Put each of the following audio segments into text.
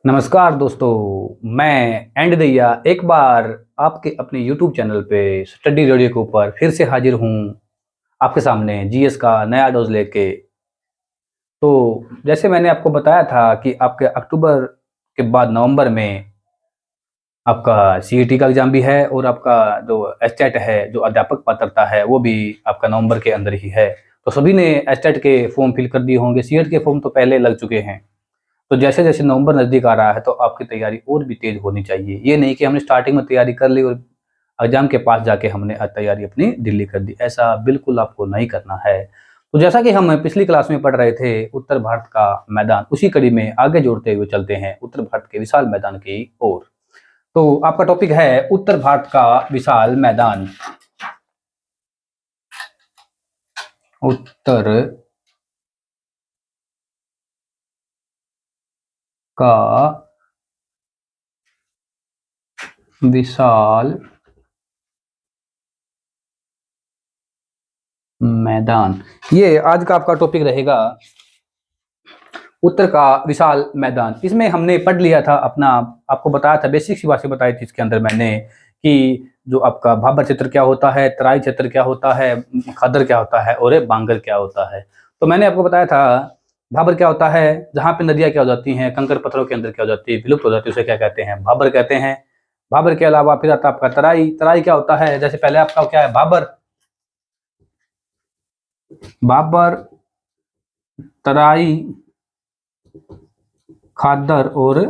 नमस्कार दोस्तों, मैं एंड दैया एक बार आपके अपने YouTube चैनल पे स्टडी रेडियो के ऊपर फिर से हाजिर हूँ आपके सामने जीएस का नया डोज लेके। तो जैसे मैंने आपको बताया था कि आपके अक्टूबर के बाद नवंबर में आपका सीईटी का एग्ज़ाम भी है और आपका जो एस्टेट है, जो अध्यापक पात्रता है, वो भी आपका नवंबर के अंदर ही है। तो सभी ने एस्टेट के फॉर्म फिल कर दिए होंगे, सीईटी के फॉर्म तो पहले लग चुके हैं। तो जैसे-जैसे नवंबर नज़दीक आ रहा है तो आपकी तैयारी और भी तेज़ होनी चाहिए। ये नहीं कि हमने स्टार्टिंग में तैयारी कर ली और एग्ज़ाम के पास जाके हमने तैयारी अपनी ढीली कर दी। ऐसा बिल्कुल आपको नहीं करना है। तो जैसा कि हम पिछली क्लास में पढ़ रहे थे उत्तर भारत का मैदान, उसी कड़ी में आगे जोड़ते हुए चलते हैं उत्तर भारत के विशाल मैदान की ओर। तो आपका टॉपिक है उत्तर भारत का विशाल मैदान। उत्तर का विशाल मैदान, ये आज का आपका टॉपिक रहेगा। उत्तर का विशाल मैदान, इसमें हमने पढ़ लिया था अपना, आपको बताया था, बेसिक सी बातें बताई थी इसके अंदर मैंने कि जो आपका भाबर क्षेत्र क्या होता है, तराई क्षेत्र क्या होता है, खादर क्या होता है और बांगर क्या होता है। तो मैंने आपको बताया था भाबर क्या होता है, जहाँ पे नदियाँ क्या हो जाती हैं, कंकर पत्थरों के अंदर क्या हो जाती है, विलुप्त हो जाती है, उसे क्या कहते हैं, भाबर कहते हैं। भाबर के अलावा फिर आता है आपका तराई। तराई क्या होता है, जैसे पहले आपका क्या है, भाबर, बाबर, तराई, खादर और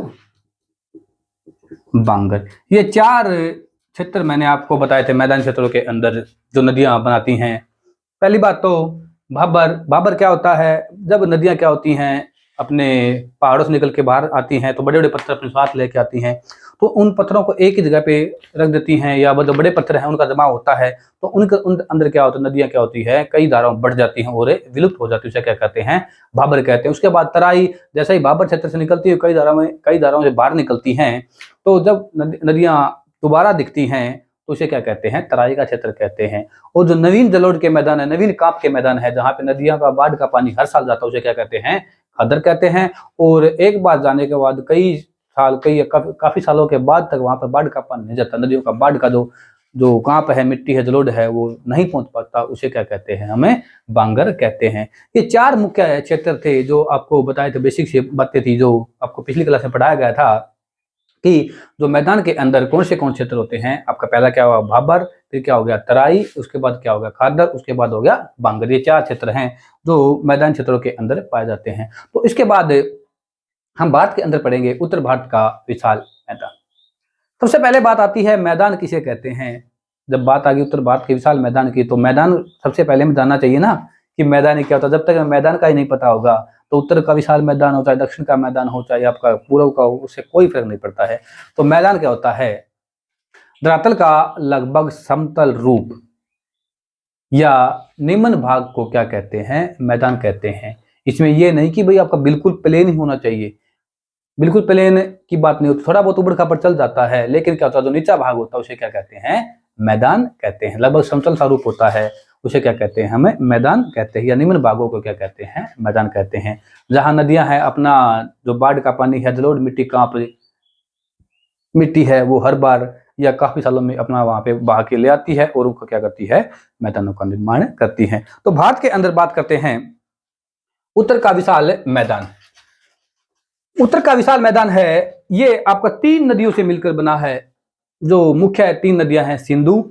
बांगर, ये चार क्षेत्र मैंने आपको बताए थे मैदान क्षेत्रों के अंदर जो नदियां बनाती हैं। पहली बात तो भाबर। भाबर क्या होता है, जब नदियां क्या होती हैं अपने पहाड़ों से निकल के बाहर आती हैं तो बड़े बड़े पत्थर अपने साथ लेके आती हैं, तो उन पत्थरों को एक ही जगह पे रख देती हैं, या जो बड़े पत्थर हैं उनका जमाव होता है, तो उन अंदर क्या होता है, नदियां क्या होती है, कई धाराओं बढ़ जाती हैं और विलुप्त हो जाती है, उसे क्या कहते हैं, भाबर कहते हैं। उसके बाद तराई, जैसे ही भाबर क्षेत्र से निकलती है कई धाराओं से बाहर निकलती हैं, तो जब नदियां दोबारा दिखती हैं तो उसे क्या कहते हैं, तराई का क्षेत्र कहते हैं। और जो नवीन जलोढ़ के मैदान है, नवीन काप के मैदान है, जहाँ पे नदियों का बाढ़ का पानी हर साल जाता है, उसे क्या कहते हैं, खादर कहते हैं। और एक बार जाने के बाद कई काफी सालों के बाद तक वहां पर बाढ़ का पानी नहीं जाता, नदियों का बाढ़ का जो जो कांप है, मिट्टी है, जलोढ़ है, वो नहीं पहुंच पाता, उसे क्या कहते हैं, हमें बांगर कहते हैं। ये चार मुख्य क्षेत्र थे जो आपको बताए थे, बेसिक से बातें थी जो आपको पिछली क्लास में पढ़ाया गया था कि जो मैदान के अंदर कौन से क्षेत्र होते हैं। आपका पहला क्या हुआ, भाबर, फिर क्या हो गया तराई, उसके बाद क्या हो गया खादर, उसके बाद हो गया बांगर। ये चार क्षेत्र हैं जो मैदान क्षेत्रों के अंदर पाए जाते हैं। तो इसके बाद हम भारत के अंदर पढ़ेंगे उत्तर भारत का विशाल मैदान। सबसे पहले बात आती है मैदान किसे कहते हैं। जब बात आ गई उत्तर भारत के विशाल मैदान की, तो मैदान सबसे पहले में जानना चाहिए ना कि मैदान ही क्या होता है। जब तक मैदान का ही नहीं पता होगा तो उत्तर का विशाल मैदान हो, चाहे दक्षिण का मैदान हो, चाहे आपका पूर्व का हो, उससे कोई फर्क नहीं पड़ता है। तो मैदान क्या होता है, धरातल का लगभग समतल रूप या निम्न भाग को क्या कहते हैं, मैदान कहते हैं। इसमें यह नहीं कि भाई आपका बिल्कुल प्लेन ही होना चाहिए, बिल्कुल प्लेन की बात नहीं होती, थोड़ा बहुत उबड़ खाबड़ चल जाता है, लेकिन क्या होता है, जो नीचा भाग होता है उसे क्या कहते हैं, मैदान कहते हैं। लगभग समतल सा रूप होता है, उसे क्या कहते हैं, हमें मैदान कहते हैं, या निम्न भागों को क्या कहते हैं, मैदान कहते हैं। जहां नदियां हैं, अपना जो बाढ़ का पानी है, जलोढ़ मिट्टी, कांप मिट्टी है, वो हर बार या काफी सालों में अपना वहां पे बहा के ले आती है और उनको क्या करती है, मैदानों का निर्माण करती है। तो भारत के अंदर बात करते हैं उत्तर का विशाल मैदान। उत्तर का विशाल मैदान है, ये आपका 3 नदियों से मिलकर बना है। जो मुख्य 3 नदियां हैं, सिंधु,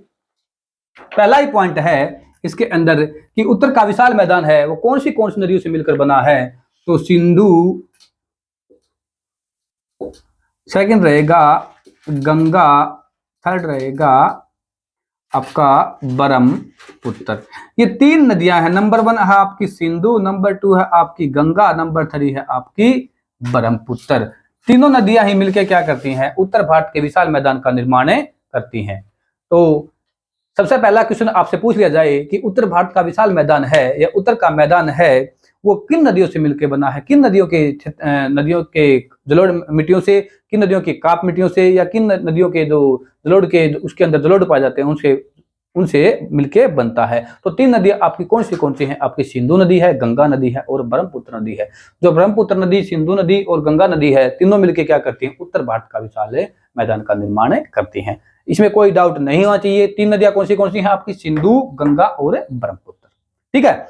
पहला ही पॉइंट है इसके अंदर कि उत्तर का विशाल मैदान है वो कौन सी नदियों से मिलकर बना है, तो सिंधु, सेकंड रहेगा गंगा, थर्ड रहेगा आपका ब्रह्मपुत्र। ये 3 नदियां हैं। नंबर 1 है आपकी सिंधु, नंबर 2 है आपकी गंगा, नंबर 3 है आपकी ब्रह्मपुत्र। तीनों नदियां ही मिलकर क्या करती हैं, उत्तर भारत के विशाल मैदान का निर्माण करती हैं। तो सबसे पहला क्वेश्चन आपसे पूछ लिया जाए कि उत्तर भारत का विशाल मैदान है या उत्तर का मैदान है वो किन नदियों से मिलकर बना है, किन नदियों के जलोढ़ मिट्टियों से, किन नदियों की काप मिट्टियों से, या किन नदियों के जो जलोढ़ के उसके अंदर जलोढ़ पाए जाते हैं उनसे उनसे मिलके बनता है। तो 3 नदियां आपकी कौन सी हैं? आपकी सिंधु नदी है, गंगा नदी है और ब्रह्मपुत्र नदी है। जो ब्रह्मपुत्र नदी, सिंधु नदी और गंगा नदी है, तीनों मिलके क्या करती हैं? उत्तर भारत का विशाल मैदान का निर्माण करती हैं। इसमें कोई डाउट नहीं होना चाहिए। 3 नदियां कौन सी हैं? आपकी सिंधु, गंगा और ब्रह्मपुत्र। ठीक है।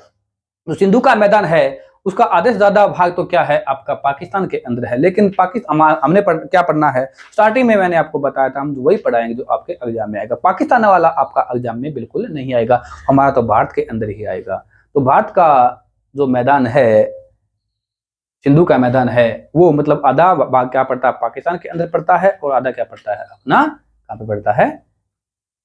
तो सिंधु का मैदान है, उसका आधे से ज्यादा भाग तो क्या है? आपका पाकिस्तान के अंदर है। लेकिन पाकिस्तान हमने क्या पढ़ना है? स्टार्टिंग में मैंने आपको बताया था, हम वही पढ़ाएंगे जो आपके एग्जाम में आएगा। पाकिस्तान वाला आपका एग्जाम में बिल्कुल नहीं आएगा, हमारा तो भारत के अंदर ही आएगा। तो भारत का जो मैदान है, सिंधु का मैदान है, वो मतलब आधा भाग क्या पड़ता है? पाकिस्तान के अंदर पड़ता है और आधा क्या पड़ता है? अपना कहाँ पे पड़ता है?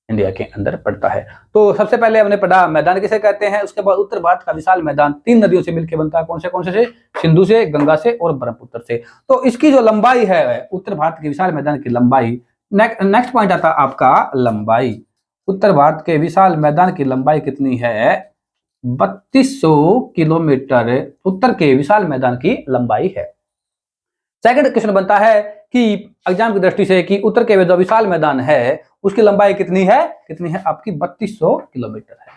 इंडिया के अंदर पड़ता है। तो सबसे पहले हमने पढ़ा मैदान किसे कहते हैं। उसके बाद उत्तर भारत का विशाल मैदान 3 नदियों से मिलकर बनता है। कौन से? सिंधु से, गंगा से और ब्रह्मपुत्र से। तो इसकी जो लंबाई है, उत्तर भारत के विशाल मैदान की लंबाई, नेक्स्ट पॉइंट आता है आपका लंबाई। उत्तर भारत के विशाल मैदान की लंबाई कितनी है? 3200 किलोमीटर उत्तर के विशाल मैदान की लंबाई है। सेकंड क्वेश्चन बनता है कि एग्जाम की दृष्टि से कि उत्तर के जो विशाल मैदान है उसकी लंबाई कितनी है? आपकी 3200 किलोमीटर है।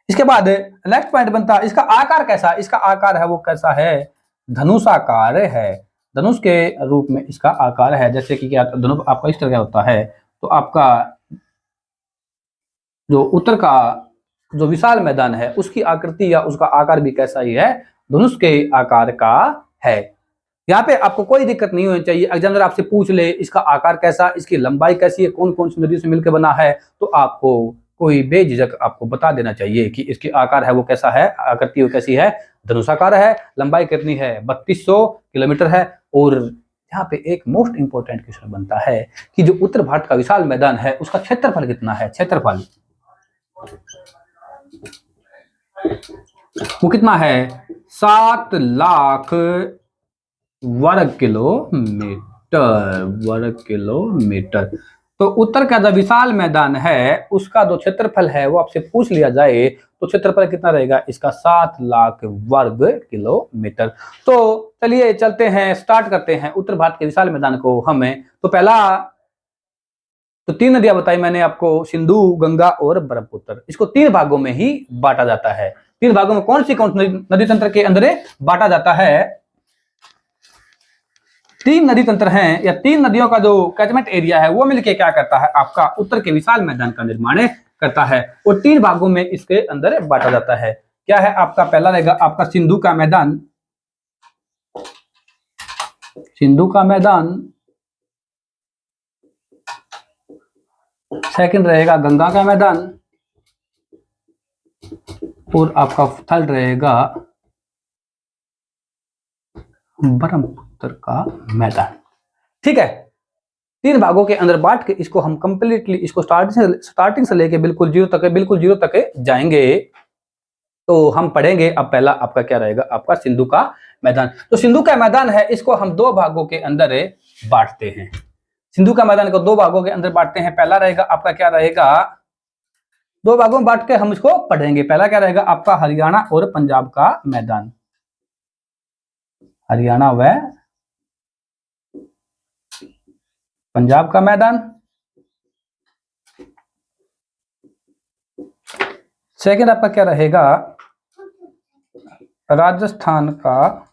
इसके बाद नेक्स्ट पॉइंट बनता है, इसका आकार कैसा? इसका आकार है वो कैसा है? धनुषाकार है। धनुष के रूप में इसका आकार है। जैसे कि क्या धनुष आपका इस तरह का होता है, तो आपका जो उत्तर का जो विशाल मैदान है उसकी आकृति या उसका आकार भी कैसा ही है? धनुष के आकार का है। यहाँ पे आपको कोई दिक्कत नहीं होनी चाहिए। एग्जामिनर आपसे पूछ ले इसका आकार कैसा, इसकी लंबाई कैसी है, कौन सी नदियों से मिलकर बना है, तो आपको कोई बेझिझक आपको बता देना चाहिए कि इसकी आकार है वो कैसा है, आकृति वो कैसी है, धनुषाकार है, लंबाई कितनी है, 3200 किलोमीटर है। और यहाँ पे एक मोस्ट इंपोर्टेंट क्वेश्चन बनता है कि जो उत्तर भारत का विशाल मैदान है उसका क्षेत्रफल कितना है? क्षेत्रफल वो कितना है? 7 लाख वर्ग किलोमीटर। तो उत्तर का जो विशाल मैदान है उसका जो क्षेत्रफल है वो आपसे पूछ लिया जाए तो क्षेत्रफल कितना रहेगा? इसका 7 लाख वर्ग किलोमीटर। तो चलिए चलते हैं, स्टार्ट करते हैं उत्तर भारत के विशाल मैदान को। हमें तो पहला तो 3 नदियां बताई मैंने आपको, सिंधु, गंगा और ब्रह्मपुत्र। इसको 3 भागों में ही बांटा जाता है। 3 भागों में कौन सी नदी तंत्र के अंदर बांटा जाता है? 3 नदी तंत्र हैं या 3 नदियों का जो कैचमेंट एरिया है वो मिलके क्या करता है? आपका उत्तर के विशाल मैदान का निर्माण करता है और 3 भागों में इसके अंदर बांटा जाता है। क्या है आपका? पहला रहेगा आपका सिंधु का मैदान, सेकंड रहेगा गंगा का मैदान और आपका थर्ड रहेगा ब्रह्मपुत्र का मैदान। ठीक है। 3 भागों के अंदर बांट के इसको हम कंप्लीटली इसको स्टार्टिंग से लेके बिल्कुल जीरो तक जाएंगे। तो हम पढ़ेंगे। अब पहला आपका क्या रहेगा? आपका सिंधु का मैदान। तो सिंधु का मैदान है इसको हम 2 भागों के अंदर बांटते हैं। सिंधु का मैदान को 2 भागों के अंदर बांटते हैं। पहला रहेगा आपका क्या रहेगा? 2 भागों में बांट के हम इसको पढ़ेंगे। पहला क्या रहेगा? आपका हरियाणा और पंजाब का मैदान, हरियाणा व पंजाब का मैदान। सेकंड आपका क्या रहेगा? राजस्थान का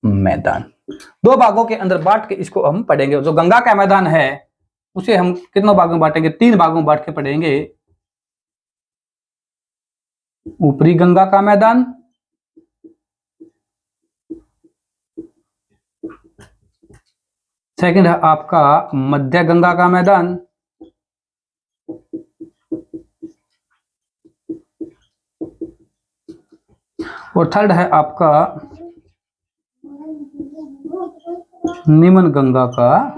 मैदान। 2 भागों के अंदर बांट के इसको हम पढ़ेंगे। जो गंगा का मैदान है उसे हम कितनों भागों में बांटेंगे? 3 भागों में बांट के पढ़ेंगे। ऊपरी गंगा का मैदान, सेकंड है आपका मध्य गंगा का मैदान, और थर्ड है आपका निम्न गंगा का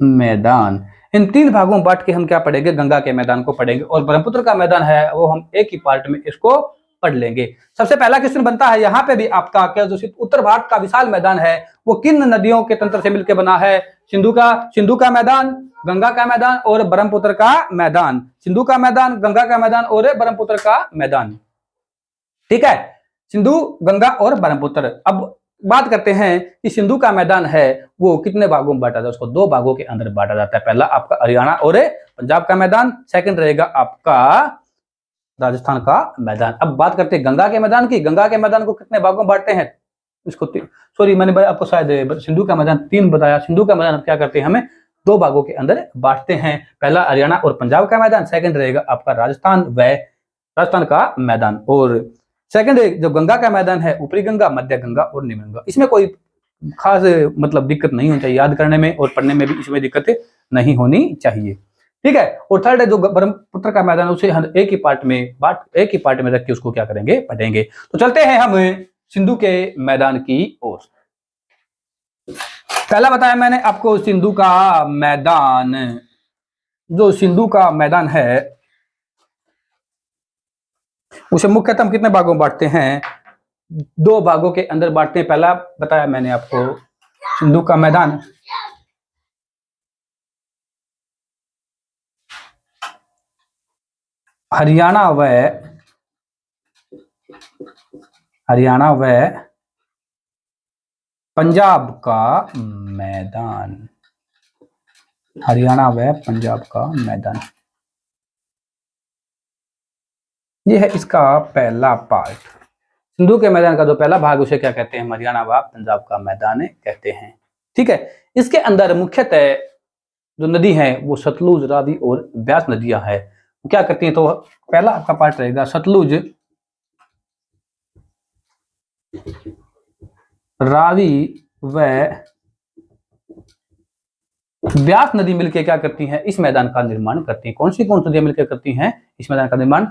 मैदान। इन 3 भागों में बांट के हम क्या पढ़ेंगे? गंगा के मैदान को पढ़ेंगे। और ब्रह्मपुत्र का मैदान है वो हम एक ही पार्ट में इसको पढ़ लेंगे। सबसे पहला क्वेश्चन बनता है यहाँ पे भी आपका क्या, जो उत्तर भारत का विशाल मैदान है वो किन नदियों के तंत्र से मिलकर बना है? सिंधु का मैदान, गंगा का मैदान और ब्रह्मपुत्र का मैदान। सिंधु का मैदान, गंगा का मैदान और ब्रह्मपुत्र का मैदान। ठीक है, सिंधु, गंगा और ब्रह्मपुत्र। अब बात करते हैं कि सिंधु का मैदान है वो कितने भागों में बांटा जाता है, उसको दो भागों के अंदर बांटा जाता है। पहला आपका हरियाणा और पंजाब का मैदान, सेकंड रहेगा आपका राजस्थान का मैदान। अब बात करते हैं गंगा के मैदान की। गंगा के मैदान को कितने भागों में बांटते हैं, इसको सॉरी मैंने आपको शायद सिंधु का मैदान 3 बताया। सिंधु का मैदान क्या करते हैं, हमें 2 भागों के अंदर बांटते हैं। पहला हरियाणा और पंजाब का मैदान, सेकंड रहेगा आपका राजस्थान का मैदान। और सेकंड जो गंगा का मैदान है, ऊपरी गंगा, मध्य गंगा और निम्न गंगा। इसमें कोई खास मतलब दिक्कत नहीं होनी चाहिए, याद करने में और पढ़ने में भी इसमें दिक्कत नहीं होनी चाहिए, ठीक है। और थर्ड है जो ब्रह्मपुत्र का मैदान, उसे हम एक ही पार्ट में रख के उसको क्या करेंगे, पढ़ेंगे। तो चलते हैं हम सिंधु के मैदान की ओर। पहला बताया मैंने आपको सिंधु का मैदान। जो सिंधु का मैदान है उसे मुख्यतः हम कितने भागों में बांटते हैं, 2 भागों के अंदर बांटते हैं। पहला बताया मैंने आपको सिंधु का मैदान हरियाणा व पंजाब का मैदान, हरियाणा व पंजाब का मैदान, ये है इसका पहला पार्ट। सिंधु के मैदान का जो पहला भाग उसे क्या कहते हैं, हरियाणा व पंजाब का मैदान कहते हैं, ठीक है। इसके अंदर मुख्यतः जो नदी है वो सतलुज, रावी और ब्यास नदियां हैं, वो क्या करती हैं। तो पहला आपका पार्ट रहेगा सतलुज, रावी व ब्यास नदी मिलकर क्या करती हैं, इस मैदान का निर्माण करती हैं। कौन सी नदियां मिलकर करती हैं इस मैदान का निर्माण,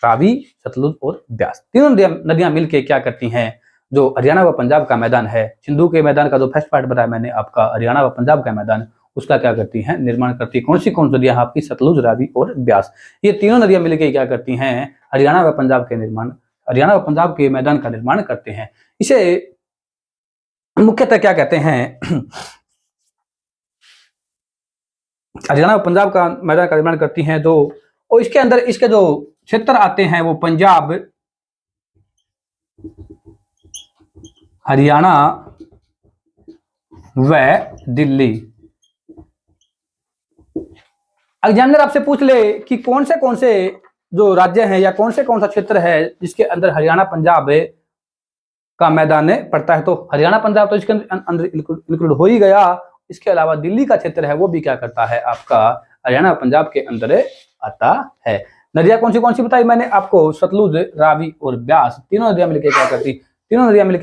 रावी, सतलुज और ब्यास। तीनों नदियां मिलकर क्या करती हैं, जो हरियाणा व पंजाब का मैदान है, सिंधु के मैदान का जो फर्स्ट पार्ट बताया मैंने आपका, हरियाणा व पंजाब का मैदान, उसका क्या करती हैं, निर्माण करती है। कौन सी नदियां आपकी, सतलुज, रावी और ब्यास। ये तीनों नदियां मिलकर क्या करती हैं, हरियाणा व पंजाब के मैदान का निर्माण करते हैं। इसे मुख्यतः क्या कहते हैं, हरियाणा व पंजाब का मैदान का निर्माण करती हैं। तो और इसके अंदर इसके जो क्षेत्र आते हैं वो पंजाब, हरियाणा व दिल्ली। एग्जामिनर आपसे पूछ ले कि कौन से जो राज्य हैं या कौन सा क्षेत्र है जिसके अंदर हरियाणा पंजाब का मैदान पड़ता है, तो हरियाणा पंजाब तो इसके अंदर इंक्लूड हो ही गया। इसके अलावा दिल्ली का क्षेत्र है वो भी क्या करता है, आपका हरियाणा पंजाब के अंदर आता है। नदियां कौन सी बताई मैंने आपको, सतलुज, रावी और ब्यास। तीनों नदियां मिलकर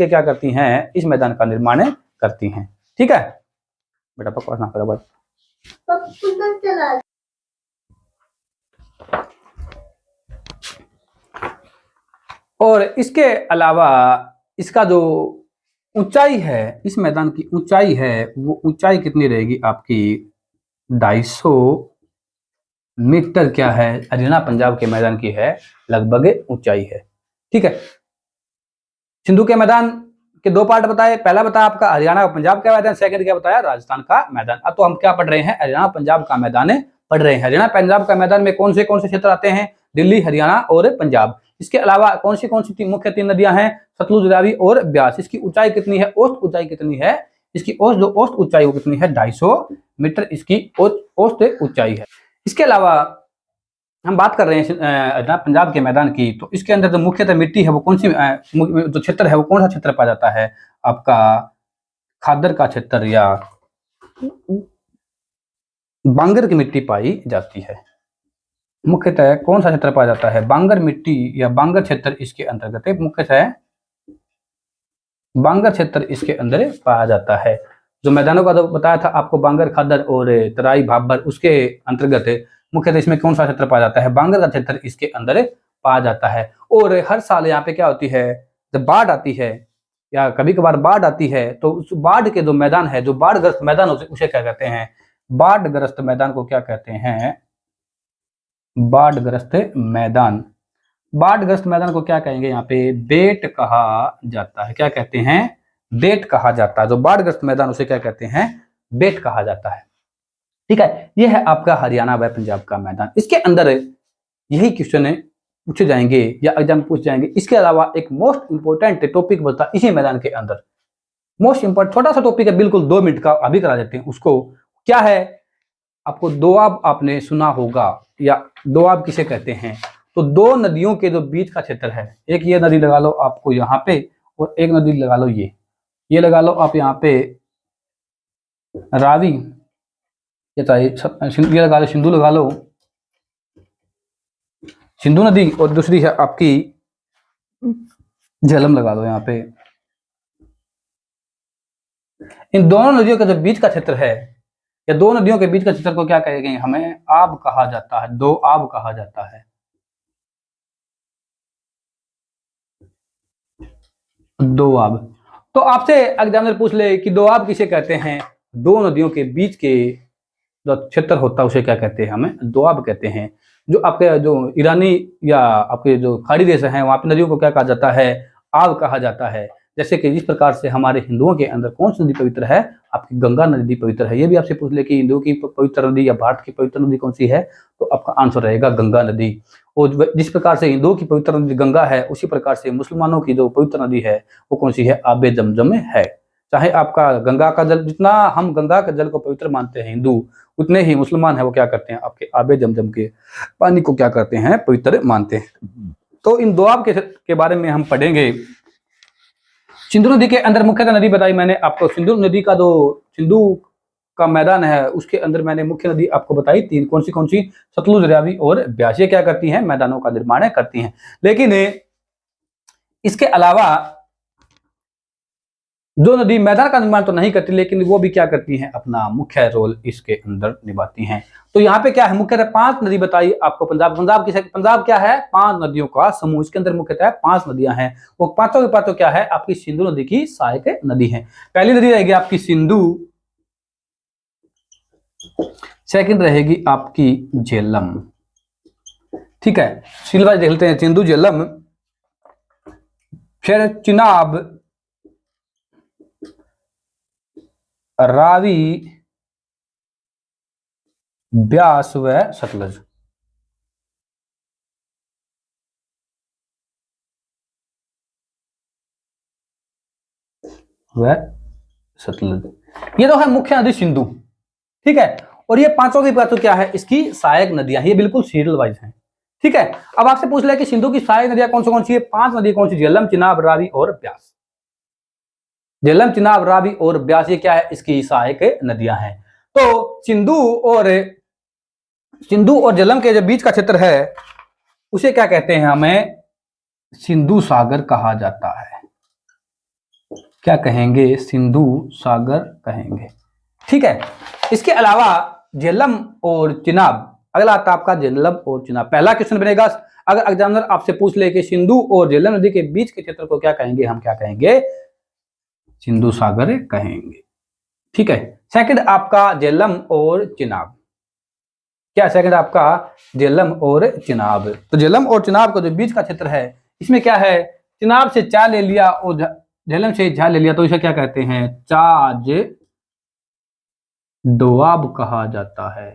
क्या करती हैं, इस मैदान का निर्माण करती हैं, ठीक है। बेटा बकवास ना करो। और इसके अलावा इसका जो ऊंचाई है, इस मैदान की ऊंचाई है, वो ऊंचाई कितनी रहेगी आपकी, 250 मीटर क्या है, हरियाणा पंजाब के मैदान की है लगभग ऊंचाई है, ठीक है। सिंधु के मैदान के 2 पार्ट बताए, पहला बताया आपका हरियाणा और पंजाब का मैदान, सेकंड क्या बताया, राजस्थान का मैदान। अब तो हम क्या पढ़ रहे हैं, हरियाणा पंजाब का मैदान पढ़ रहे हैं। हरियाणा पंजाब का मैदान में कौन से क्षेत्र आते हैं, दिल्ली, हरियाणा और पंजाब। इसके अलावा कौन सी मुख्य 3 नदियां हैं, सतलुज, रावी और ब्यास। इसकी ऊंचाई कितनी है, औसत ऊंचाई कितनी है, इसकी औसत ऊंचाई वो कितनी है, 250 मीटर इसकी औसत ऊंचाई है। इसके अलावा हम बात कर रहे हैं पंजाब के मैदान की, तो इसके अंदर जो मुख्यतः मिट्टी है वो कौन सी, जो क्षेत्र है वो कौन सा क्षेत्र पाया जाता है, आपका खादर का क्षेत्र या बांगर की मिट्टी पाई जाती है। मुख्यतः कौन सा क्षेत्र पाया जाता है, बांगर मिट्टी या बांगर क्षेत्र इसके अंतर्गत है, मुख्यतः बांगर क्षेत्र इसके अंदर पाया जाता है। जो मैदानों का तो बताया था आपको, बांगर, खादर और तराई, भाबर, उसके अंतर्गत मुख्यतः इसमें कौन सा क्षेत्र पाया जाता है, बांगर का क्षेत्र इसके अंदर पाया जाता है। और हर साल यहाँ पे क्या होती है, जब बाढ़ आती है या कभी कभार बाढ़ आती है, तो उस बाढ़ के जो मैदान है, जो बाढ़ग्रस्त मैदान उसे क्या कहते हैं, बाढ़ग्रस्त मैदान को क्या कहते हैं, बाढ़ग्रस्त मैदान। बाढ़ग्रस्त मैदान को क्या कहेंगे, यहाँ पे बेट कहा जाता है। क्या कहते हैं, बेट कहा जाता है। जो बाढ़ग्रस्त मैदान उसे क्या कहते हैं, बेट कहा जाता है, ठीक है। यह है आपका हरियाणा व पंजाब का मैदान। इसके अंदर यही क्वेश्चन पूछे जाएंगे या एग्जाम पूछ जाएंगे। इसके अलावा एक मोस्ट इंपोर्टेंट टॉपिक बचता इसी मैदान के अंदर, मोस्ट इंपॉर्टेंट छोटा सा टॉपिक है, बिल्कुल 2 मिनट का, अभी करा देते हैं उसको। क्या है, आपको दोआब आपने सुना होगा, या दोआब किसे कहते हैं? तो दो नदियों के जो बीच का क्षेत्र है, एक ये नदी लगा लो आपको यहाँ पे, और एक नदी लगा लो ये लगा लो आप यहाँ पे रावी, ये लगा लो सिंधु, लगा लो सिंधु नदी, और दूसरी है आपकी झेलम लगा लो यहाँ पे। इन दोनों नदियों के जो बीच का क्षेत्र है, या दो नदियों के बीच का क्षेत्र को क्या कहेंगे? हमें आब कहा जाता है, दो आब कहा जाता है, दो आब। तो आपसे एग्जामिनर पूछ ले कि दो आब किसे कहते हैं? दो नदियों के बीच के जो क्षेत्र होता है उसे क्या कहते हैं? हमें दो आब कहते हैं। जो आपके जो ईरानी या आपके जो खाड़ी देश हैं वहां पे नदियों को क्या कहा जाता है? आब कहा जाता है। जैसे कि जिस प्रकार से हमारे हिंदुओं के अंदर कौन सी नदी पवित्र है? आपकी गंगा नदी पवित्र है। ये भी आपसे पूछ ले कि हिंदुओं की पवित्र नदी या भारत की पवित्र नदी कौन सी है, तो आपका आंसर रहेगा गंगा नदी। और जिस प्रकार से हिंदुओं की पवित्र नदी गंगा है, उसी प्रकार से मुसलमानों की जो पवित्र नदी है वो कौन सी है? आबे जमजम है। चाहे आपका गंगा का जल, जितना हम गंगा के जल को पवित्र मानते हैं हिंदू, उतने ही मुसलमान है वो क्या करते हैं? आपके आबे जमजम के पानी को क्या करते हैं? पवित्र मानते हैं। तो इन दोआब के बारे में हम पढ़ेंगे। सिंधु नदी के अंदर मुख्यतः नदी बताई मैंने आपको, सिंधु नदी का जो सिंधु का मैदान है उसके अंदर मैंने मुख्य नदी आपको बताई तीन, कौन सी? सतलुज, रावी और ब्यास। ये क्या करती हैं? मैदानों का निर्माण करती हैं। लेकिन इसके अलावा जो नदी मैदान का निर्माण तो नहीं करती, लेकिन वो भी क्या करती हैं? अपना मुख्य रोल इसके अंदर निभाती हैं। तो यहाँ पे क्या है? मुख्यतः 5 नदी बताई आपको। पंजाब क्या है? 5 नदियों का समूह। इसके अंदर मुख्यतः 5 नदियां हैं। वो पांचों के पांचों क्या है? आपकी सिंधु नदी की सहायक नदी है। पहली नदी रहेगी आपकी सिंधु, सेकंड रहेगी आपकी झेलम। ठीक है, सिलवा देख लेते हैं। सिंधु, झेलम, फिर चिनाब, रावी, ब्यास व सतलज। ये तो है मुख्य नदी सिंधु। ठीक है, और ये पांचों की पांचों क्या है? इसकी सहायक नदियां। ये बिल्कुल सीरियल वाइज हैं। ठीक है, अब आपसे पूछ ले कि सिंधु की सहायक नदियां कौन सी है? 5 नदी कौन सी? झेलम, चिनाब, रावी और ब्यास। झेलम, चिनाब, रावी और ब्यास ये क्या है? इसकी सहायक नदियां हैं। तो सिंधु और झेलम के जो बीच का क्षेत्र है उसे क्या कहते हैं? हमें सिंधु सागर कहा जाता है। क्या कहेंगे? सिंधु सागर कहेंगे। ठीक है, इसके अलावा झेलम और चिनाब, अगला आता है आपका झेलम और चिनाब। पहला क्वेश्चन बनेगा, अगर एग्जामिनर आपसे पूछ ले कि सिंधु और झेलम नदी के बीच के क्षेत्र को क्या कहेंगे? हम क्या कहेंगे? सिंधु सागर कहेंगे। ठीक है, सेकंड आपका झेलम और चिनाब। क्या सेकंड आपका? झेलम और चिनाब। तो झेलम और चिनाब का जो बीच का क्षेत्र है इसमें क्या है? चिनाब से चा ले लिया और झेलम से झा ले लिया, तो इसे क्या कहते हैं? चाज दोआब कहा जाता है।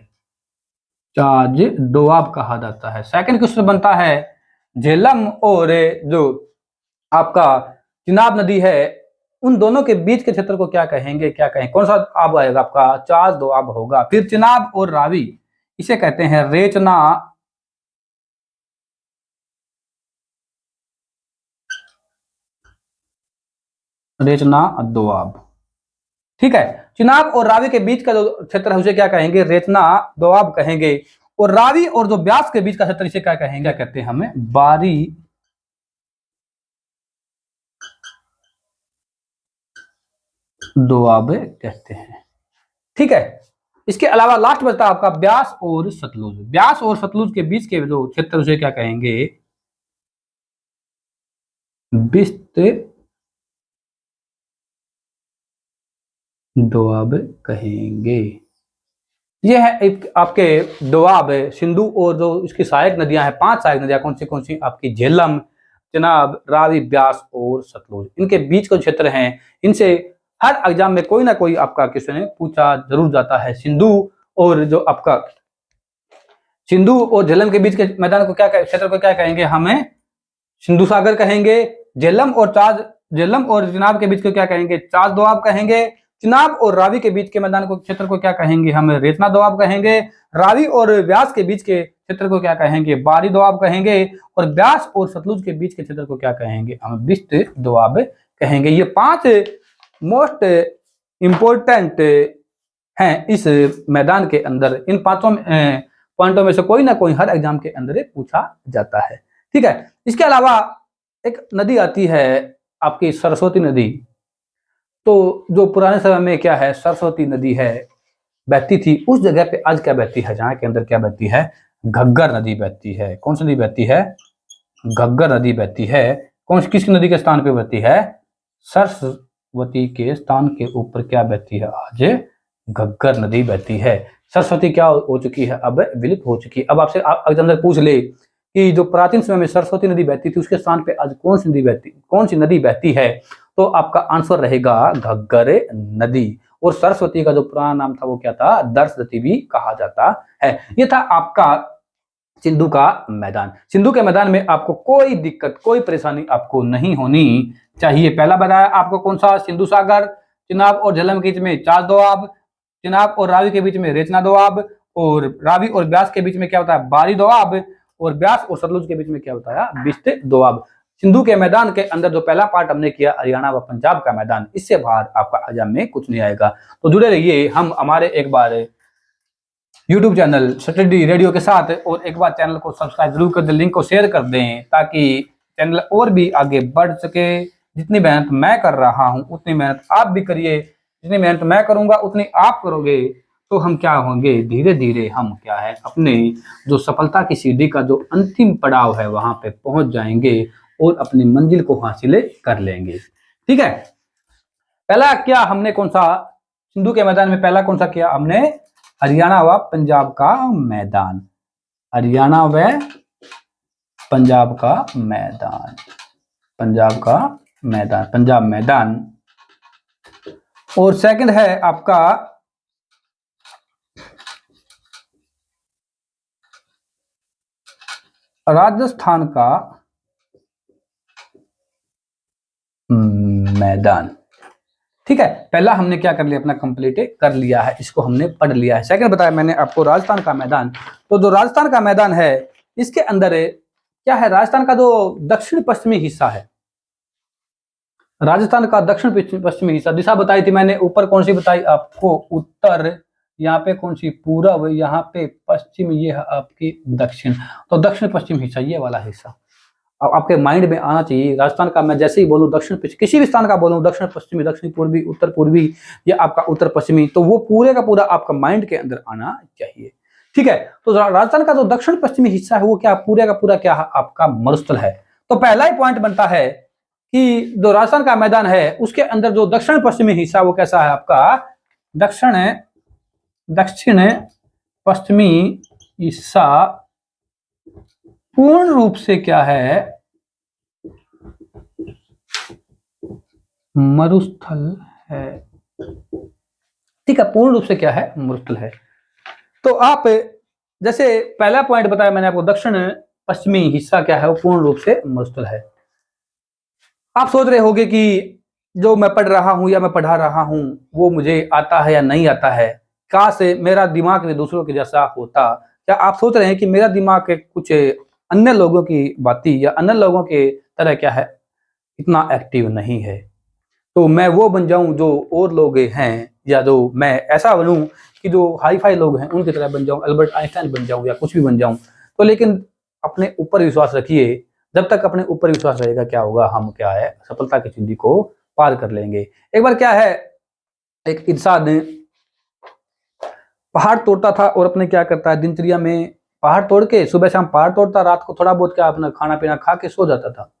चाज दोआब कहा जाता है। सेकंड क्वेश्चन बनता है, झेलम और जो आपका चिनाब नदी है उन दोनों के बीच के क्षेत्र को क्या कहेंगे? क्या कहें? कौन सा आब आएगा आपका? चाज दोआब होगा। फिर चिनाब और रावी, इसे कहते हैं रेचना दोआब। ठीक है, चिनाब और रावी के बीच का जो क्षेत्र है उसे क्या कहेंगे? रेचना दोआब कहेंगे। और रावी और जो ब्यास के बीच का क्षेत्र इसे क्या कहेंगे? क्या कहते हैं? हमें बारी दोआब कहते हैं। ठीक है, इसके अलावा लास्ट बचता है आपका ब्यास और सतलुज। ब्यास और सतलुज के बीच के जो क्षेत्र उसे क्या कहेंगे? बिस्त दोआब कहेंगे। यह है एक आपके दोआब सिंधु और जो इसकी सहायक नदियां हैं, 5 सहायक नदियां कौन सी? आपकी झेलम, चिनाब, रावी, ब्यास और सतलुज। इनके बीच के क्षेत्र हैं, इनसे हर एग्जाम में कोई ना कोई आपका क्वेश्चन पूछा जरूर जाता है। सिंधु और जो आपका सिंधु और झेलम के बीच के मैदान को क्या क्षेत्र को क्या कहेंगे? हमें सिंधु सागर कहेंगे। झेलम और झेलम और चिनाब के बीच को क्या कहेंगे? चास दोआब कहेंगे। चिनाब और रावी के बीच के मैदान को क्षेत्र को क्या कहेंगे? हम रेतना दोआब कहेंगे। रावी और व्यास के बीच के क्षेत्र को क्या कहेंगे? बारी दोआब कहेंगे। और व्यास और सतलुज के बीच के क्षेत्र को क्या कहेंगे? हम बिस्त दोआब कहेंगे। ये 5 मोस्ट इंपोर्टेंट हैं इस मैदान के अंदर। इन 5 पॉइंटों में से कोई ना कोई हर एग्जाम के अंदर पूछा जाता है। ठीक है। इसके अलावा एक नदी आती है आपकी सरस्वती नदी। तो जो पुराने समय में क्या है, सरस्वती नदी है, बहती थी, उस जगह पे आज क्या बहती है? जहां के अंदर क्या बहती है? घग्गर नदी बहती है। कौन सी नदी बहती है? घग्गर नदी बहती है। किस नदी के स्थान पे बहती है? सरस्वती के स्थान के ऊपर क्या बहती है? आज घग्गर नदी बहती है। सरस्वती क्या हो चुकी है? अब विलुप्त हो चुकी है। अब आपसे अंदर पूछ ले कि जो प्राचीन समय में सरस्वती नदी बहती थी, उसके स्थान पे आज कौन सी नदी बहती है? तो आपका आंसर रहेगा घग्गर नदी। और सरस्वती का जो पुराना नाम था वो क्या था? दर्शवती भी कहा जाता है। ये था आपका सिंधु का मैदान। सिंधु के मैदान में आपको कोई दिक्कत, कोई परेशानी आपको नहीं होनी चाहिए। पहला बताया आपको कौन सा? सिंधु सागर। चिनाब और झेलम के बीच में चास दोआब, चिनाब और रावी के बीच में रेचना दोआब, और रावी और व्यास के बीच में क्या होता है? बारी दोआब, और व्यास और सतलुज के बीच में क्या होता है? बिस्त दोआब। सिंधु के मैदान के अंदर जो पहला पार्ट हमने किया, हरियाणा व पंजाब का मैदान, इससे बाहर आपका एग्जाम में कुछ नहीं आएगा। तो जुड़े रहिए हम हमारे एक बार यूट्यूब चैनल स्टडी रेडियो के साथ, और एक बार चैनल को सब्सक्राइब जरूर कर दें, लिंक को शेयर कर दें, ताकि चैनल और भी आगे बढ़ सके। जितनी मेहनत मैं कर रहा हूं उतनी मेहनत आप भी करिए। जितनी मेहनत मैं करूंगा उतनी आप करोगे, तो हम क्या होंगे? धीरे धीरे हम क्या है, अपने जो सफलता की सीढ़ी का जो अंतिम पड़ाव है वहां पे पहुंच जाएंगे और अपनी मंजिल को हासिल कर लेंगे। ठीक है। पहला क्या हमने कौन सा सिंधु के मैदान में पहला कौन सा किया? हमने हरियाणा व पंजाब का मैदान। हरियाणा व पंजाब का मैदान, पंजाब मैदान। और सेकंड है आपका राजस्थान का मैदान। ठीक है। पहला हमने क्या कर लिया? अपना कंप्लीट कर लिया है, इसको हमने पढ़ लिया है। सेकंड बताया मैंने आपको राजस्थान का मैदान। तो जो राजस्थान का मैदान है, इसके अंदर क्या है? राजस्थान का जो दक्षिण पश्चिमी हिस्सा है, राजस्थान का दक्षिण पश्चिमी हिस्सा, दिशा बताई थी मैंने, ऊपर कौन सी बताई आपको? उत्तर। यहाँ पे कौन सी? पूरब। यहाँ पे पश्चिम, ये है आपकी दक्षिण। तो दक्षिण पश्चिम हिस्सा, ये वाला हिस्सा अब आपके माइंड में आना चाहिए। राजस्थान का मैं जैसे ही बोलूं दक्षिण पश्चिम, किसी भी स्थान का बोलूं, दक्षिण पश्चिमी, दक्षिण पूर्वी, उत्तर पूर्वी, या आपका उत्तर पश्चिमी, तो वो पूरे का पूरा आपका माइंड के अंदर आना चाहिए। ठीक है। तो राजस्थान का जो दक्षिण पश्चिमी हिस्सा है वो क्या? पूरे का पूरा क्या है? आपका मरुस्थल है। तो पहला ही पॉइंट बनता है कि जो राजस्थान का मैदान है उसके अंदर जो दक्षिण पश्चिमी हिस्सा वो कैसा है? आपका दक्षिण पश्चिमी हिस्सा पूर्ण रूप से क्या है? मरुस्थल है। ठीक है। पूर्ण रूप से क्या है? मरुस्थल है। तो आप जैसे पहला पॉइंट बताया मैंने आपको, दक्षिण पश्चिमी हिस्सा क्या है? वो पूर्ण रूप से मरुस्थल है। आप सोच रहे होंगे कि जो मैं पढ़ रहा हूं या मैं पढ़ा रहा हूं वो मुझे आता है या नहीं आता है, काश मेरा दिमाग भी दूसरों के जैसा होता। क्या आप सोच रहे हैं कि मेरा दिमाग कुछ अन्य लोगों की बातें या अन्य लोगों के तरह क्या है, इतना एक्टिव नहीं है? तो मैं वो बन जाऊं जो और लोग हैं, या जो मैं ऐसा बनूं कि जो हाई फाई लोग हैं उनकी तरह बन जाऊं, अल्बर्ट आइंस्टाइन बन जाऊं, या कुछ भी बन जाऊं। तो लेकिन अपने ऊपर विश्वास रखिए। जब तक अपने ऊपर विश्वास रहेगा, क्या होगा? हम क्या है, सफलता की सीढ़ी को पार कर लेंगे। एक बार क्या है, एक इंसान ने पहाड़ तोड़ता था और अपने क्या करता है, दिनचर्या में पहाड़ तोड़ के सुबह शाम पहाड़ तोड़ता, रात को थोड़ा बहुत क्या अपना खाना पीना खा के सो जाता था।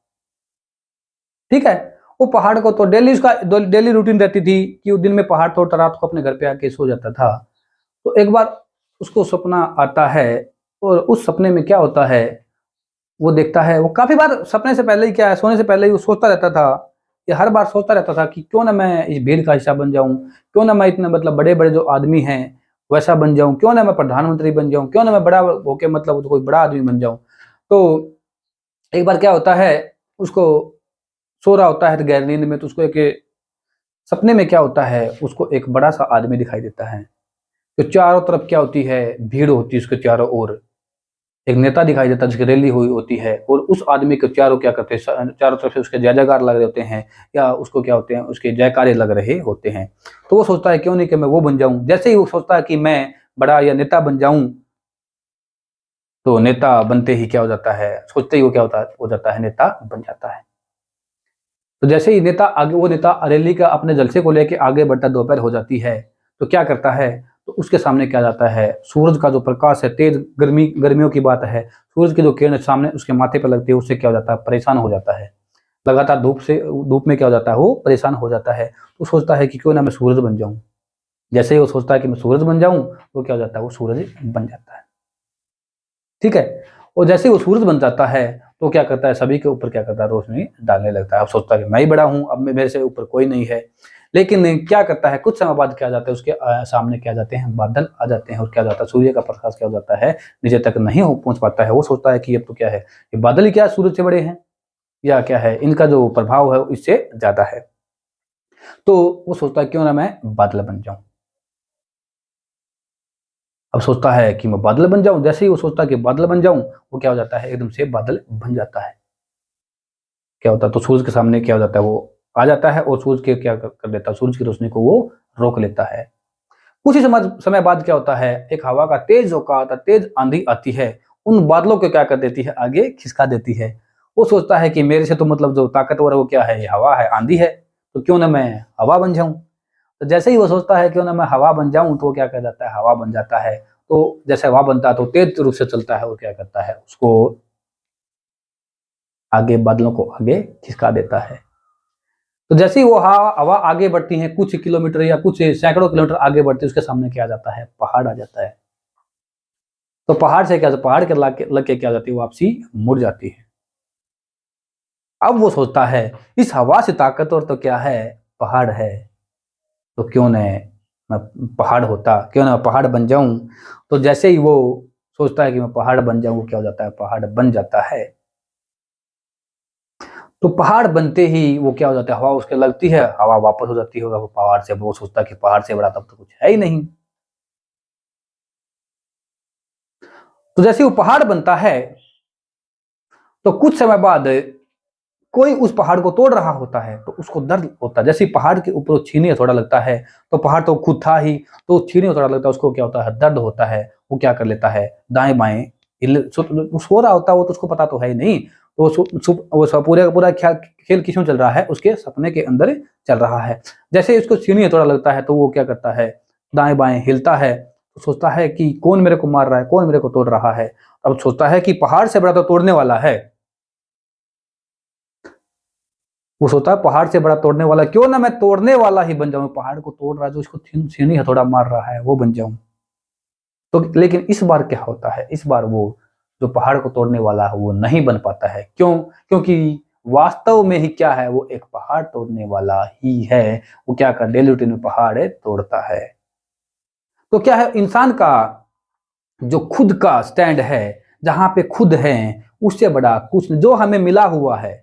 ठीक है। वो पहाड़ को तो डेली उसका डेली रूटीन रहती थी कि वो दिन में पहाड़ तोड़ता, रात को अपने घर पे आके सो जाता था। तो एक बार उसको सपना आता है, और उस सपने में क्या होता है, वो देखता है, वो काफी बार सपने से पहले ही क्या है, सोने से पहले ही वो सोचता रहता था, या हर बार सोचता रहता था कि क्यों ना मैं इस भीड़ का हिस्सा बन जाऊं, क्यों ना मैं इतने मतलब बड़े बड़े जो आदमी हैं वैसा बन जाऊं, क्यों ना मैं प्रधानमंत्री बन जाऊं, क्यों ना मैं बड़ा होके मतलब कोई बड़ा आदमी बन जाऊं। तो एक बार क्या होता है, उसको सो रहा होता है तो गहरी नींद में, तो उसको एक सपने में क्या होता है, उसको एक बड़ा सा आदमी दिखाई देता है। तो चारों तरफ क्या होती है, भीड़ होती है उसके चारों ओर। एक नेता दिखाई देता है जिसकी रैली हुई होती है, और उस आदमी के चारों क्या करते हैं, चारों तरफ से उसके जय जयकार लग रहे होते हैं, या उसको क्या होते हैं, उसके जयकारे लग रहे होते हैं। तो वो सोचता है क्यों नहीं कि मैं वो बन जाऊं। जैसे ही वो सोचता है कि मैं बड़ा या नेता बन जाऊं, तो नेता बनते ही क्या हो जाता है, सोचते ही वो क्या होता है, हो जाता है, नेता बन जाता है। तो जैसे ही नेता आगे, वो नेता रैली का अपने जलसे को लेके आगे बढ़ता, दोपहर हो जाती है, तो क्या करता है, तो उसके सामने क्या जाता है, सूरज का जो प्रकाश है, तेज गर्मियों की बात है, सूरज की जो किरण सामने उसके माथे पर लगती है, उससे क्या हो जाता है, परेशान हो जाता है। लगातार धूप में क्या हो जाता है, वो परेशान हो जाता है। तो सोचता है कि क्यों ना मैं सूरज बन जाऊं। जैसे ही वो सोचता है कि मैं सूरज बन जाऊं, तो क्या हो जाता है, वो सूरज बन जाता है। ठीक है। और जैसे ही वो सूरज बन जाता है, तो क्या करता है, सभी के ऊपर क्या करता है, रोशनी डालने लगता है। अब सोचता है कि मैं ही बड़ा हूं, अब मेरे से ऊपर कोई नहीं है। लेकिन क्या करता है, कुछ समय बाद क्या जाता है, उसके सामने क्या जाते हैं, बादल आ जाते हैं, और क्या जाता है, सूर्य का प्रकाश क्या हो जाता है, नीचे तक नहीं हो पहुंच पाता है। वो सोचता है कि अब तो क्या है, ये बादल ही क्या सूरज से बड़े हैं, या क्या है, इनका जो प्रभाव है इससे ज्यादा है। तो वो सोचता है क्यों ना मैं बादल बन जाऊं। अब सोचता है कि मैं बादल बन जाऊं। जैसे ही वो सोचता है कि बादल बन जाऊं, वो क्या हो जाता है, एकदम से बादल बन जाता है। क्या होता है, तो सूरज के सामने क्या हो जाता है, वो आ जाता है, और सूरज के क्या कर देता है, सूरज की रोशनी को वो रोक लेता है। कुछ ही समय बाद क्या होता है, एक हवा का तेज झोंका आता है, तेज आंधी आती है, उन बादलों को क्या कर देती है, आगे खिसका देती है। वो सोचता है कि मेरे से तो मतलब जो ताकतवर है वो क्या है, ये हवा है, आंधी है, तो क्यों ना मैं हवा बन जाऊं। तो जैसे ही वो सोचता है क्यों ना मैं हवा बन जाऊं, तो वो क्या कर जाता है, हवा बन जाता है। तो जैसे हवा बनता है तो तेज रूप से चलता है, और क्या करता है, उसको आगे, बादलों को आगे खिसका देता है। तो जैसे ही वो हवा आगे बढ़ती है, कुछ किलोमीटर या कुछ सैकड़ों किलोमीटर आगे बढ़ती है, उसके सामने क्या आ जाता है, पहाड़ आ जाता है। तो पहाड़ से क्या, पहाड़ के लग के क्या हो जाती है, वापसी मुड़ जाती है। अब वो सोचता है, इस हवा से ताकतवर तो क्या है, पहाड़ है, तो क्यों न मैं पहाड़ होता, क्यों ना मैं पहाड़ बन जाऊं। तो जैसे ही वो सोचता है कि मैं पहाड़ बन जाऊं, वो क्या हो जाता है, पहाड़ बन जाता है। तो पहाड़ बनते ही वो क्या हो जाता है, हवा उसके लगती है, हवा वापस हो जाती है, वो पहाड़ से, वो सोचता है कि पहाड़ से बड़ा तब तो कुछ है ही नहीं। तो जैसे वो पहाड़ बनता है, तो कुछ समय बाद कोई उस पहाड़ को तोड़ रहा होता है, तो उसको दर्द होता है। जैसे ही पहाड़ के ऊपर छीने थोड़ा लगता है, तो पहाड़ तो खुद था ही, तो छीने थोड़ा लगता है, उसको क्या होता है, दर्द होता है। वो क्या कर लेता है, दाएं बाएं सो रहा होता है, वो तो उसको पता तो है ही नहीं। तो पूरे का पूरा खेल किसमें चल रहा है, उसके सपने के अंदर चल रहा है। जैसे ही उसको छीने थोड़ा लगता है, तो वो क्या करता है, दाएं बाएं हिलता है, तो सोचता है कि कौन मेरे को मार रहा है, कौन मेरे को तोड़ रहा है। अब सोचता है कि पहाड़ से बड़ा तो तोड़ने वाला है। वो सोचता है पहाड़ से बड़ा तोड़ने वाला, क्यों ना मैं तोड़ने वाला ही बन जाऊं, पहाड़ को तोड़ रहा है, जो इसको छीनी हथौड़ा मार रहा है, वो बन जाऊं। तो लेकिन इस बार क्या होता है, इस बार वो जो पहाड़ को तोड़ने वाला है वो नहीं बन पाता है। क्यों? क्योंकि वास्तव में ही क्या है, वो एक पहाड़ तोड़ने वाला ही है। वो क्या कर, डेली रूटीन में पहाड़ तोड़ता है। तो क्या है, इंसान का जो खुद का स्टैंड है, जहां पे खुद है, उससे बड़ा कुछ जो हमें मिला हुआ है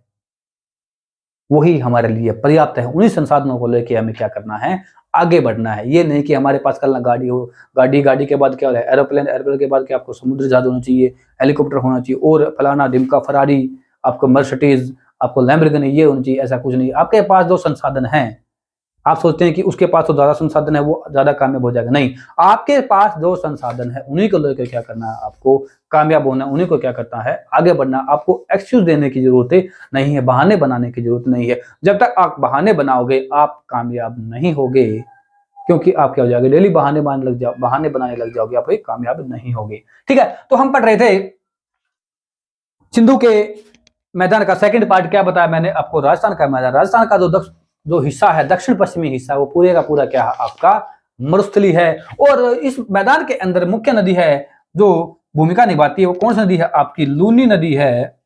वही हमारे लिए पर्याप्त है। उन्हीं संसाधनों को लेके हमें क्या करना है, आगे बढ़ना है। ये नहीं कि हमारे पास कल ना गाड़ी हो, गाड़ी के बाद क्या हो, एरोप्लेन, एरोप्लेन के बाद क्या आपको समुद्र जहाज होना चाहिए, हेलीकॉप्टर होना चाहिए, और फलाना ढिमका फरारी, आपको मर्सिडीज, आपको लैम्बोर्गिनी, ये होनी चाहिए। ऐसा कुछ नहीं। आपके पास जो संसाधन है, आप सोचते हैं कि उसके पास तो ज्यादा संसाधन है, वो ज्यादा कामयाब हो जाएगा। नहीं, आपके पास जो संसाधन है उन्हीं को लेकर क्या करना है, आपको कामयाब होना, उन्हीं को क्या करना है, आगे बढ़ना। आपको एक्सक्यूज देने की जरूरत नहीं है, बहाने बनाने की जरूरत नहीं है। जब तक आप बहाने बनाओगे, आप कामयाब नहीं होगे। क्योंकि आप क्या हो जाओगे, डेली बहाने बनाने लग जाओगे, आप कामयाब नहीं होगे। ठीक है। तो हम पढ़ रहे थे सिंधु के मैदान का सेकंड पार्ट। क्या बताया मैंने आपको, राजस्थान का मैदान, राजस्थान का जो हिस्सा है, दक्षिण पश्चिमी हिस्सा, वो पूरे का पूरा क्या है, आपका मरुस्थली है। और इस मैदान के अंदर मुख्य नदी है जो भूमिका निभाती है, वो कौन सी नदी है, आपकी लूनी नदी है।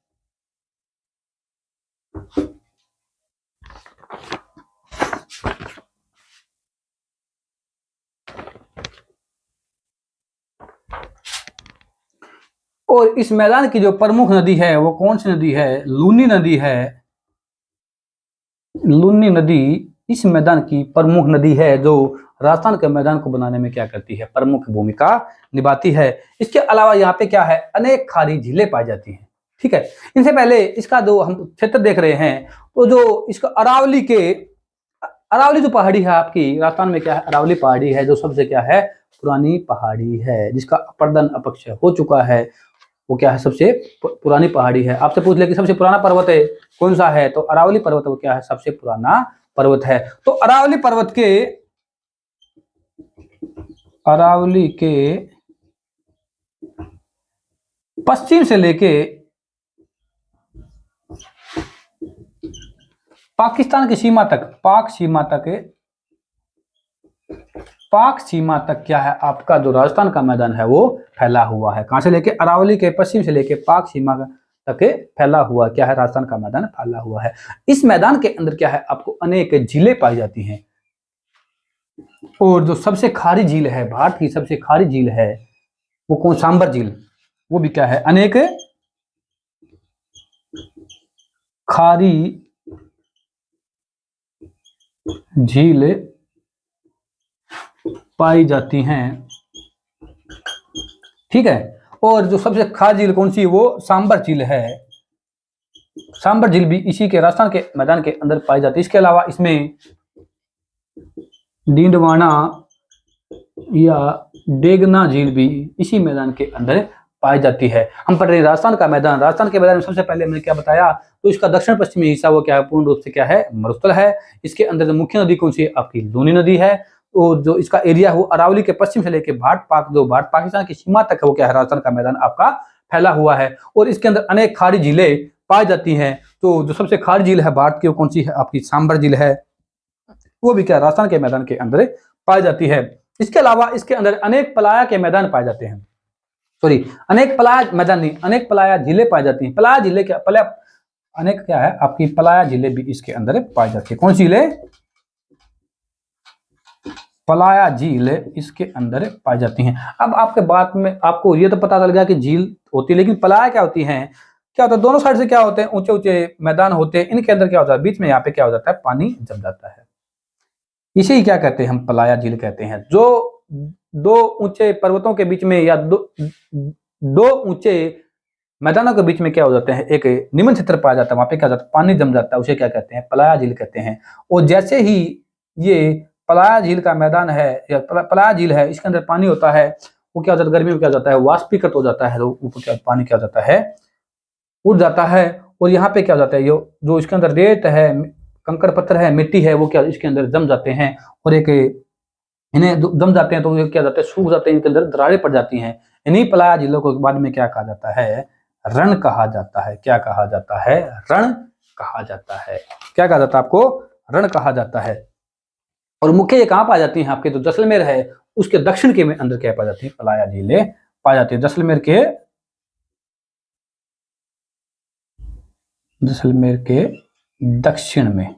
और इस मैदान की जो प्रमुख नदी है वो कौन सी नदी है, लूनी नदी है। लूनी नदी इस मैदान की प्रमुख नदी है जो राजस्थान के मैदान को बनाने में क्या करती है, प्रमुख भूमिका निभाती है। इसके अलावा यहाँ पे क्या है, अनेक खारी झीलें पाई जाती हैं। ठीक है, इनसे पहले इसका जो हम क्षेत्र देख रहे हैं, तो जो इसका अरावली जो पहाड़ी है आपकी राजस्थान में, क्या है, अरावली पहाड़ी है जो सबसे क्या है, पुरानी पहाड़ी है, जिसका अपर्दन अपक्ष हो चुका है। वो क्या है, सबसे पुरानी पहाड़ी है। आपसे पूछ ले कि सबसे पुराना पर्वत है कौन सा है, तो अरावली पर्वत वो क्या है, सबसे पुराना पर्वत है। तो अरावली के पश्चिम से लेके पाकिस्तान की सीमा तक, पाक सीमा तक क्या है, आपका जो राजस्थान का मैदान है वो फैला हुआ है। कहां से लेके, अरावली के पश्चिम से लेके पाक सीमा तक फैला हुआ क्या है, राजस्थान का मैदान फैला हुआ है। इस मैदान के अंदर क्या है, आपको अनेक झीलें पाई जाती हैं। और जो सबसे खारी झील है, भारत की सबसे खारी झील है वो कौन, सांबर झील, वो भी क्या है, अनेक खारी झील पाई जाती हैं। ठीक है, और जो सबसे खास झील कौन सी है, वो सांबर झील है। सांबर झील भी इसी के राजस्थान के मैदान के अंदर पाई जाती है। इसके अलावा इसमें डीडवाना या डेगना झील भी इसी मैदान के अंदर पाई जाती है। हम पढ़ रहे हैं राजस्थान का मैदान। राजस्थान के मैदान में सबसे पहले मैंने क्या बताया, तो इसका दक्षिण पश्चिमी हिस्सा वो क्या है, पूर्ण रूप से क्या है, मरुस्थल है। इसके अंदर जो मुख्य नदी कौन सी है, आपकी लूनी नदी है। और जो इसका एरिया है वो अरावली के पश्चिम से लेकर भारत पाकिस्तान की सीमा तक है वो क्या है, राजस्थान का मैदान आपका फैला हुआ है। और इसके अंदर अनेक खारी झीलें पाई जाती हैं। तो जो सबसे खारी झील है भारत की वो कौन सी है, आपकी सांबर झील है, वो भी क्या राजस्थान के मैदान के अंदर पाई जाती है। इसके अलावा इसके अंदर अनेक पलाया के मैदान पाए जाते हैं, सॉरी अनेक पलाया मैदान नहीं, अनेक पलाया झीलें पाई जाती हैं। पलाया झीलें क्या, अनेक क्या है, आपकी पलाया झीलें भी इसके अंदर पाई जाती है। कौन सी झीलें, पलाया झील इसके अंदर पाई जाती हैं। अब आपके बात में आपको ये तो पता चल गया कि झील होती है, लेकिन पलाया क्या होती हैं, क्या होता है, दोनों साइड से क्या होते हैं, ऊंचे ऊंचे मैदान होते हैं। इनके अंदर क्या होता है, बीच में यहाँ पे क्या हो जाता है, पानी जम जाता है। इसे ही क्या कहते हैं, हम पलाया झील कहते हैं। जो दो ऊंचे पर्वतों के बीच में या दो ऊंचे मैदानों के बीच में क्या हो जाते हैं, एक निम्न क्षेत्र पाया जाता है, वहां पे क्या जाता है, पानी जम जाता है, उसे क्या कहते हैं, पलाया झील कहते हैं। और जैसे ही ये पलाया झील का मैदान है या पलाया झील है, इसके अंदर पानी होता है, वो क्या हो जाता है, गर्मी में क्या हो जाता है, वाष्पीकृत हो जाता है, तो ऊपर क्या पानी क्या हो जाता है, उड़ जाता है। और यहाँ पे क्या हो जाता है, जो इसके अंदर रेत है, कंकड़ पत्थर है, मिट्टी है, वो क्या इसके अंदर जम जाते हैं। और एक इन्हें जम जाते हैं तो ये क्या जाते हैं, सूख जाते हैं, इनके अंदर दरारें पड़ जाती हैं। इन्हीं पलाया झीलों को बाद में क्या कहा जाता है, रण कहा जाता है। क्या कहा जाता है, रण कहा जाता है। क्या कहा जाता है आपको, रण कहा जाता है। और मुख्य ये कहाँ पाई जाती हैं, आपके जो जैसलमेर है उसके दक्षिण के में अंदर क्या पाई जाती है, पलाया झीलें पाई जाती है। जैसलमेर के दक्षिण में,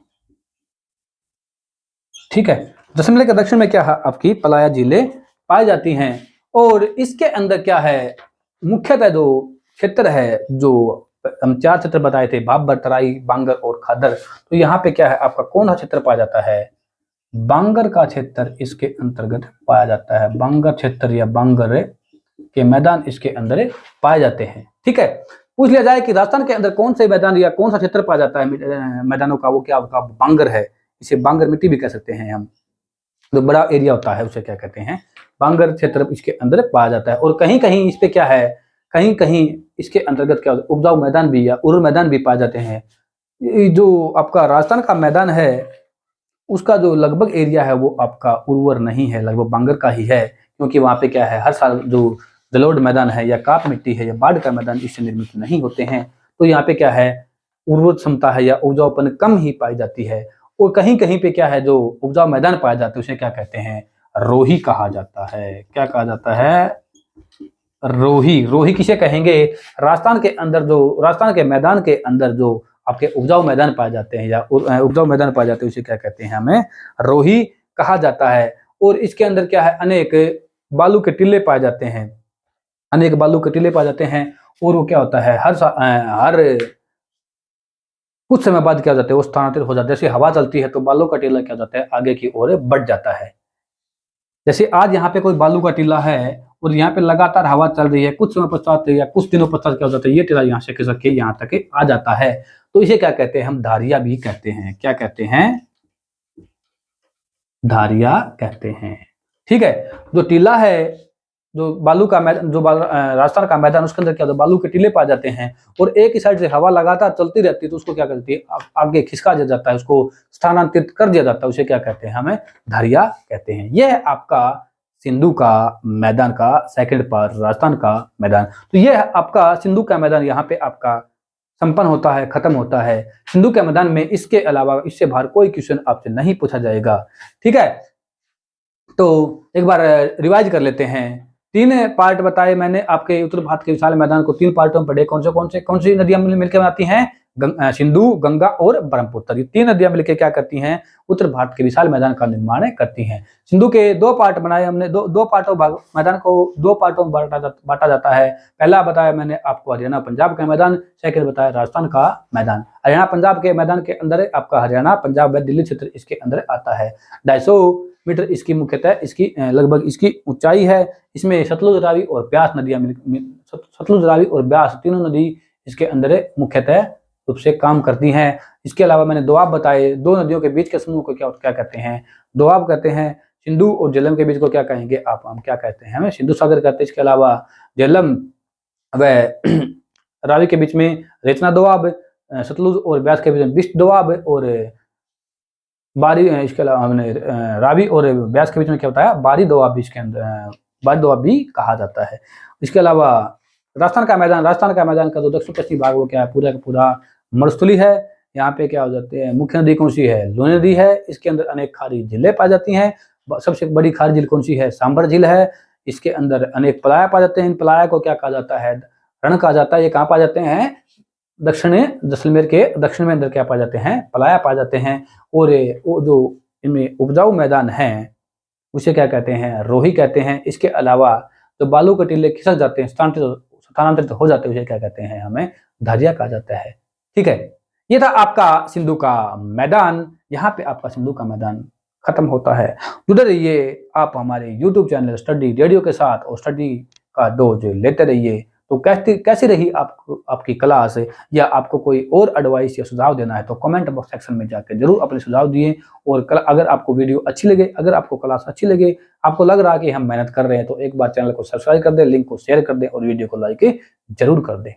ठीक है, जैसलमेर के दक्षिण में क्या है, आपकी पलाया झीलें पाई जाती हैं। और इसके अंदर क्या है, मुख्यतः जो क्षेत्र है, जो हम 4 क्षेत्र बताए थे, भाबर, तराई, बांगर और खादर, तो यहाँ पे क्या है, आपका कौन सा क्षेत्र पाया जाता है, बांगर का क्षेत्र इसके अंतर्गत पाया जाता है। बांगर क्षेत्र या बांगर के मैदान इसके अंदर पाए जाते हैं। ठीक है, पूछ लिया जाए कि राजस्थान के अंदर कौन से मैदान या कौन सा क्षेत्र पाया जाता है मैदानों का, वो क्या आपका बांगर है। इसे बांगर मिट्टी भी कह सकते हैं हम, जो बड़ा एरिया होता है उसे क्या कहते हैं, बांगर क्षेत्र इसके अंदर पाया जाता है। और कहीं कहीं इस पे क्या है, कहीं कहीं इसके अंतर्गत क्या उपजाऊ मैदान भी या उर्वर मैदान भी पाए जाते हैं। जो आपका राजस्थान का मैदान है उसका जो लगभग एरिया है वो आपका उर्वर नहीं है, लगभग बांगर का ही है, क्योंकि वहां पे क्या है, हर साल जो जलोढ़ मैदान है या काप मिट्टी है या बाढ़ का मैदान इससे निर्मित नहीं होते हैं। तो यहाँ पे क्या है, उर्वर क्षमता है या उपजाऊपन कम ही पाई जाती है। और कहीं कहीं पे क्या है, जो उपजाऊ मैदान पाए जाते हैं उसे क्या कहते हैं, रोही कहा जाता है। क्या कहा जाता है, रोही। रोही किसे कहेंगे, राजस्थान के अंदर जो राजस्थान के मैदान के अंदर जो आपके उपजाऊ मैदान पाए जाते हैं या उपजाऊ मैदान पाए जाते हैं उसे क्या कहते हैं, हमें रोही कहा जाता है। और इसके अंदर क्या है, अनेक बालू के टीले पाए जाते हैं, अनेक बालू के टीले पाए जाते हैं। और वो क्या होता है, हर कुछ समय बाद क्या हो जाता है, वो स्थानांतरित हो जाता है। जैसे हवा चलती है तो बालू का टीला क्या हो जाता है, आगे की ओर बढ़ जाता है। जैसे आज यहाँ पे कोई बालू का टीला है और यहाँ पे लगातार हवा चल रही है, कुछ समय पश्चात या कुछ दिनों पश्चात क्या हो जाता है, ये टीला यहाँ से खिसक के यहाँ तक आ जाता है। तो इसे क्या कहते हैं, हम धारिया भी कहते हैं। क्या कहते हैं, धारिया कहते हैं। ठीक है, जो टीला है, जो बालू का मैदान, जो राजस्थान का मैदान, उसके अंदर क्या होता है, बालू के टीले पाए जाते हैं और एक ही साइड से हवा लगातार चलती रहती है तो उसको क्या करती है, आगे खिसका दिया जाता है, उसको स्थानांतरित कर दिया जाता है। उसे क्या कहते हैं, हमें धारिया कहते हैं। यह आपका सिंधु का मैदान का सेकंड पार्ट, राजस्थान का मैदान। तो यह आपका सिंधु का मैदान यहाँ पे आपका संपन्न होता है, खत्म होता है सिंधु के मैदान में। इसके अलावा इससे बाहर कोई क्वेश्चन आपसे नहीं पूछा जाएगा। ठीक है, तो एक बार रिवाइज कर लेते हैं। 3 पार्ट बताए मैंने आपके उत्तर भारत के विशाल मैदान को 3 पार्टों में पढ़े। कौन सी नदियां मिलकर बनाती हैं, सिंधु, गंगा और ब्रह्मपुत्र। ये 3 नदियां मिलकर क्या करती हैं, उत्तर भारत के विशाल मैदान का निर्माण करती हैं। सिंधु के 2 पार्ट बनाए हमने, दो पार्टों मैदान को 2 पार्टों में बांटा जाता है। पहला बताया मैंने आपको हरियाणा पंजाब का मैदान, सेकंड बताया राजस्थान का मैदान। हरियाणा पंजाब के मैदान के अंदर आपका हरियाणा, पंजाब व दिल्ली क्षेत्र इसके अंदर आता है। 250 मीटर इसकी मुख्यतः इसकी लगभग इसकी ऊंचाई है। इसमें सतलुज, रावी और ब्यास नदियां सतलुज, रावी और ब्यास तीनों नदी इसके अंदर मुख्यतः रूप से काम करती हैं। इसके अलावा मैंने दोआब बताए, 2 नदियों के बीच के समूह को क्या कहते हैं, दोआब कहते हैं। सिंधु और झेलम के बीच को क्या कहेंगे आप, हम क्या कहते हैं, हमें सिंधु सागर कहते हैं। इसके अलावा झेलम व रावी के बीच में रेचना दोआब, सतलुज और ब्यास के बीच में बिस्ट दोआब और बारी, इसके अलावा हमने रावी और ब्यास के बीच में क्या बताया, बारी दोआब भी इसके अंदर बारी दोआब भी कहा जाता है। इसके अलावा राजस्थान का मैदान का जो दक्षिण पश्चिमी भाग वो क्या है, पूरा का पूरा मरुस्थली है। यहाँ पे क्या हो जाते हैं, मुख्य नदी कौन सी है, लूनी नदी है। इसके अंदर अनेक खारी झीलें पाई जाती हैं। सबसे बड़ी खारी झील कौन सी है, सांबर झील है। इसके अंदर अनेक पलाया पाए जाते हैं। इन पलाया को क्या कहा जाता है, रण कहा जाता है। ये कहाँ पाए जाते हैं, जैसलमेर के दक्षिण में अंदर क्या पाए जाते हैं, पलाया पाए जाते हैं। और वो जो इनमें उपजाऊ मैदान है उसे क्या कहते हैं, रोही कहते हैं। इसके अलावा जो बालू के टीले खिसक जाते हैं, स्थानांतरित हो जाते हैं, उसे क्या कहते हैं, हमें धारिया कहा जाता है। ठीक है, ये था आपका सिंधु का मैदान। यहाँ पे आपका सिंधु का मैदान खत्म होता है। जुड़े रहिए आप हमारे YouTube चैनल स्टडी रेडियो के साथ और स्टडी का डोज लेते रहिए। तो कैसी रही आपकी क्लास, या आपको कोई और एडवाइस या सुझाव देना है तो कमेंट बॉक्स सेक्शन में जाकर जरूर अपने सुझाव दिए। और अगर आपको वीडियो अच्छी लगे, अगर आपको क्लास अच्छी लगे, आपको लग रहा है कि हम मेहनत कर रहे हैं, तो एक बार चैनल को सब्सक्राइब कर दें, लिंक को शेयर कर दें और वीडियो को लाइक जरूर कर दें।